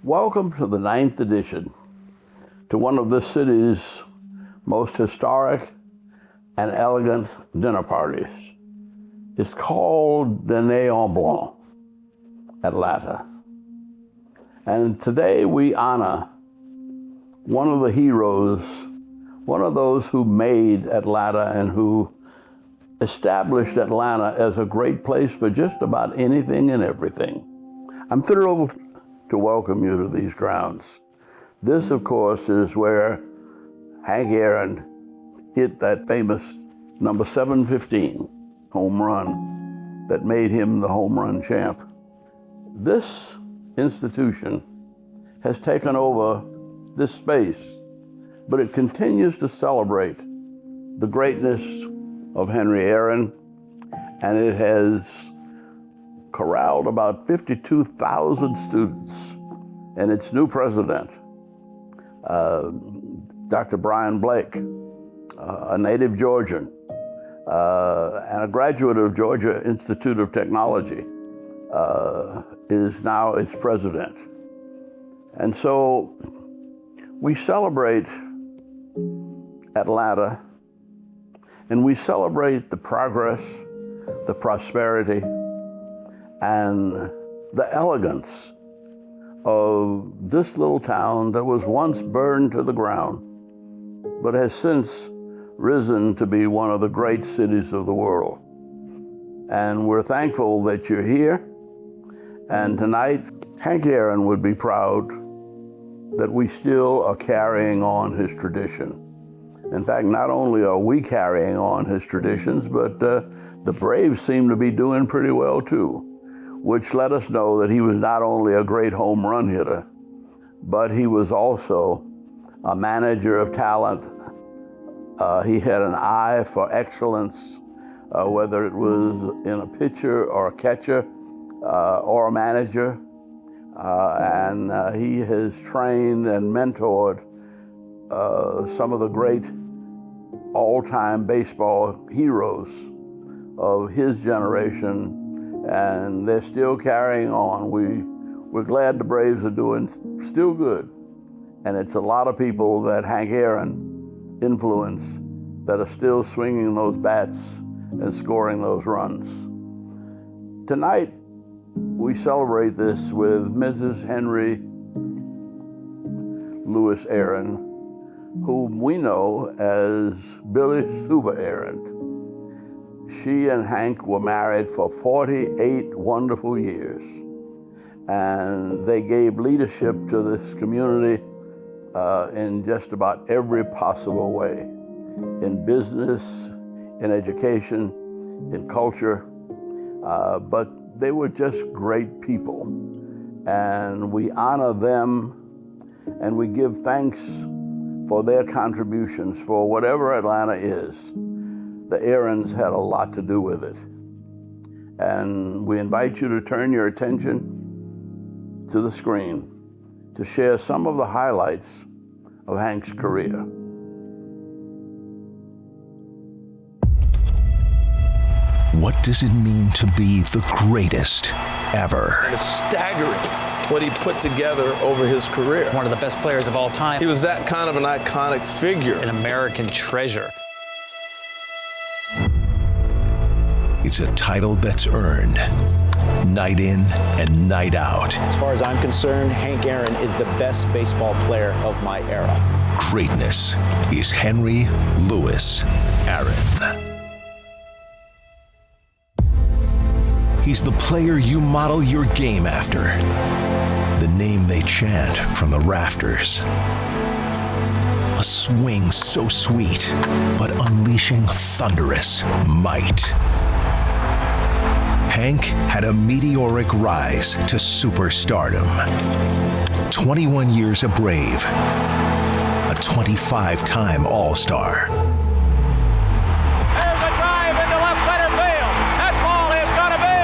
Welcome to the 9th edition to one of this city's most historic and elegant dinner parties. It's called Dîner en Blanc, Atlanta. And today we honor one of the heroes, one of those who made Atlanta and who established Atlanta as a great place for just about anything and everything. I'm thrilled to welcome you to these grounds. This, of course, is where Hank Aaron hit that famous number 715 home run that made him the home run champ. This institution has taken over this space, but it continues to celebrate the greatness of Henry Aaron, and it has corralled about 52,000 students. And its new president, Dr. Brian Blake, a native Georgian, and a graduate of Georgia Institute of Technology, is now its president. And so we celebrate Atlanta, and we celebrate the progress, the prosperity, and the elegance of this little town that was once burned to the ground, but has since risen to be one of the great cities of the world. And we're thankful that you're here. And tonight, Hank Aaron would be proud that we still are carrying on his tradition. In fact, not only are we carrying on his traditions, but the Braves seem to be doing pretty well too, which let us know that he was not only a great home run hitter, but he was also a manager of talent. He had an eye for excellence, whether it was in a pitcher or a catcher or a manager. And he has trained and mentored some of the great all-time baseball heroes of his generation, and they're still carrying on. We're glad the Braves are doing still good. And it's a lot of people that Hank Aaron influenced that are still swinging those bats and scoring those runs. Tonight, we celebrate this with Mrs. Henry Louis Aaron, whom we know as Billy Suba Aaron. She and Hank were married for 48 wonderful years, and they gave leadership to this community in just about every possible way, in business, in education, in culture, but they were just great people. And we honor them, and we give thanks for their contributions for whatever Atlanta is. The Aarons had a lot to do with it. And we invite you to turn your attention to the screen to share some of the highlights of Hank's career. What does it mean to be the greatest ever? It's staggering what he put together over his career. One of the best players of all time. He was that kind of an iconic figure. An American treasure. It's a title that's earned night in and night out. As far as I'm concerned, Hank Aaron is the best baseball player of my era. Greatness is Henry Louis Aaron. He's the player you model your game after. The name they chant from the rafters. A swing so sweet, but unleashing thunderous might. Hank had a meteoric rise to superstardom. 21 years a Brave, a 25-time All-Star. There's a drive into left center field. That ball is gonna be.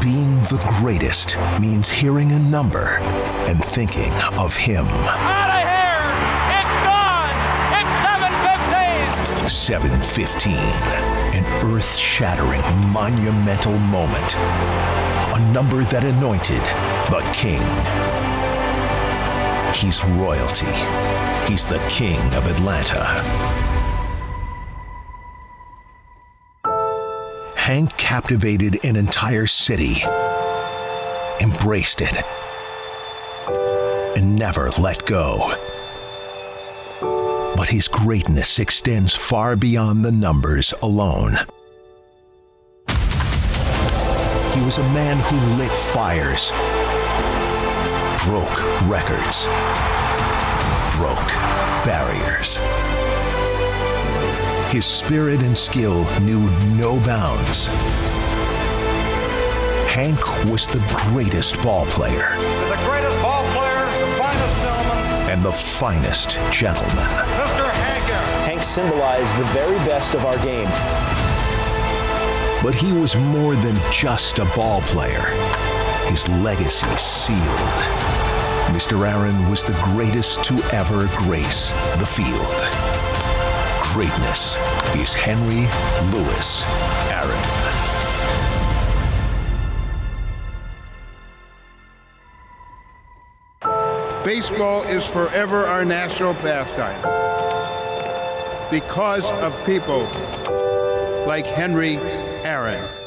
Being the greatest means hearing a number and thinking of him. Out of here! It's gone! It's 7:15. 715. An earth-shattering, monumental moment. A number that anointed the king. He's royalty. He's the king of Atlanta. Hank captivated an entire city, embraced it, and never let go. But his greatness extends far beyond the numbers alone. He was a man who lit fires, broke records, broke barriers. His spirit and skill knew no bounds. Hank was the greatest ball player. The greatest ball player, the finest gentleman, And the finest gentleman. Mr. Hank Aaron. Hank symbolized the very best of our game. But he was more than just a ball player. His legacy sealed. Mr. Aaron was the greatest to ever grace the field. Greatness is Henry Louis Aaron. Baseball is forever our national pastime because of people like Henry Aaron.